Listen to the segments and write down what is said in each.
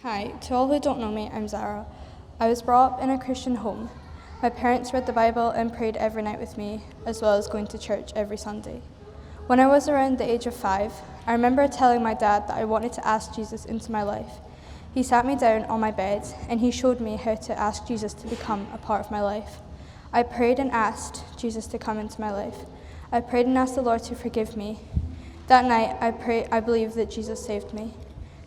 Hi, to all who don't know me, I'm Zara. I was brought up in a Christian home. My parents read the Bible and prayed every night with me, as well as going to church every Sunday. When I was around the age of 5, I remember telling my dad that I wanted to ask Jesus into my life. He sat me down on my bed and he showed me how to ask Jesus to become a part of my life. I prayed and asked Jesus to come into my life. I prayed and asked the Lord to forgive me. That night, I believed that Jesus saved me.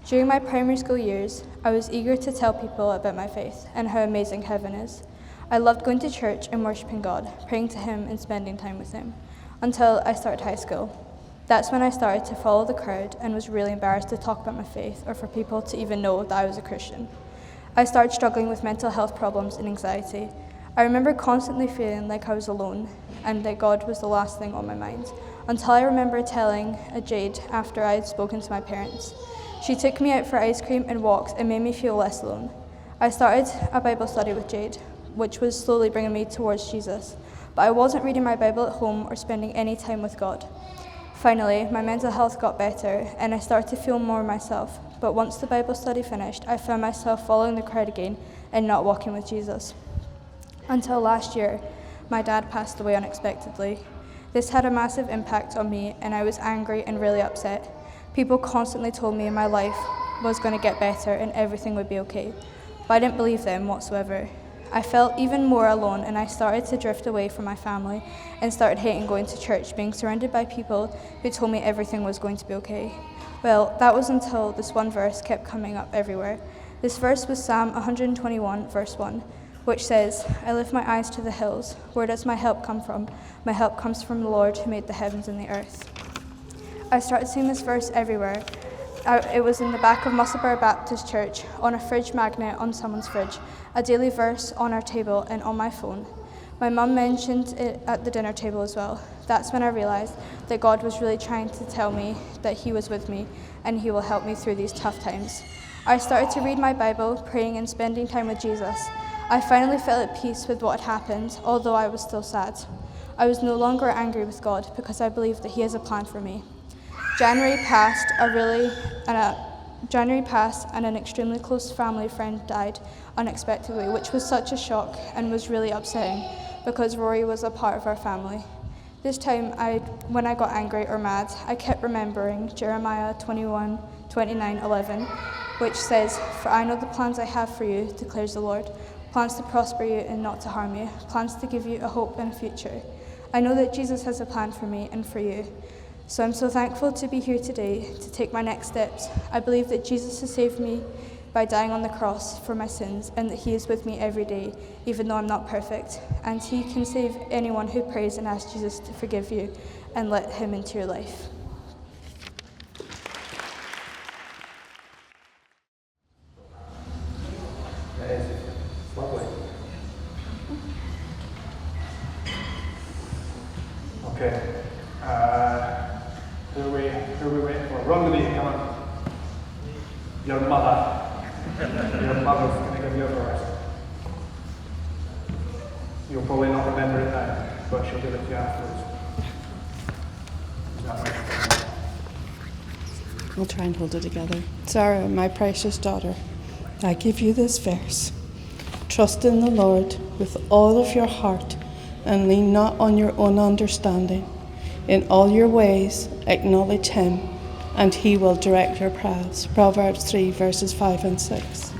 During my primary school years, I was eager to tell people about my faith and how amazing heaven is. I loved going to church and worshiping God, praying to Him and spending time with Him, until I started high school. That's when I started to follow the crowd and was really embarrassed to talk about my faith or for people to even know that I was a Christian. I started struggling with mental health problems and anxiety. I remember constantly feeling like I was alone and that God was the last thing on my mind, until I remember telling Jade after I had spoken to my parents. She took me out for ice cream and walks and made me feel less alone. I started a Bible study with Jade, which was slowly bringing me towards Jesus, but I wasn't reading my Bible at home or spending any time with God. Finally, my mental health got better and I started to feel more myself, but once the Bible study finished, I found myself following the crowd again and not walking with Jesus. Until last year, my dad passed away unexpectedly. This had a massive impact on me and I was angry and really upset. People constantly told me my life was going to get better and everything would be okay, but I didn't believe them whatsoever. I felt even more alone and I started to drift away from my family and started hating going to church, being surrounded by people who told me everything was going to be okay. Well, that was until this one verse kept coming up everywhere. This verse was Psalm 121, verse 1, which says, "I lift my eyes to the hills. Where does my help come from? My help comes from the Lord who made the heavens and the earth." I started seeing this verse everywhere. It was in the back of Musselburgh Baptist Church, on a fridge magnet on someone's fridge, a daily verse on our table and on my phone. My mum mentioned it at the dinner table as well. That's when I realised that God was really trying to tell me that He was with me and He will help me through these tough times. I started to read my Bible, praying and spending time with Jesus. I finally felt at peace with what had happened, although I was still sad. I was no longer angry with God because I believed that He has a plan for me. January passed and an extremely close family friend died unexpectedly, which was such a shock and was really upsetting because Rory was a part of our family. This time, when I got angry or mad, I kept remembering Jeremiah 29:11, which says, "For I know the plans I have for you, declares the Lord, plans to prosper you and not to harm you, plans to give you a hope and a future." I know that Jesus has a plan for me and for you. So I'm so thankful to be here today to take my next steps. I believe that Jesus has saved me by dying on the cross for my sins and that He is with me every day, even though I'm not perfect. And He can save anyone who prays and asks Jesus to forgive you and let Him into your life. Lovely. Okay. Who are we waiting for? Run with me, come on. Your mother. Your mother's going to give you a verse. You'll probably not remember it now, but she'll give it to you afterwards. Is that right? We'll try and hold it together. Zara, my precious daughter, I give you this verse. Trust in the Lord with all of your heart and lean not on your own understanding. In all your ways, acknowledge Him, and He will direct your paths. Proverbs 3, verses 5 and 6.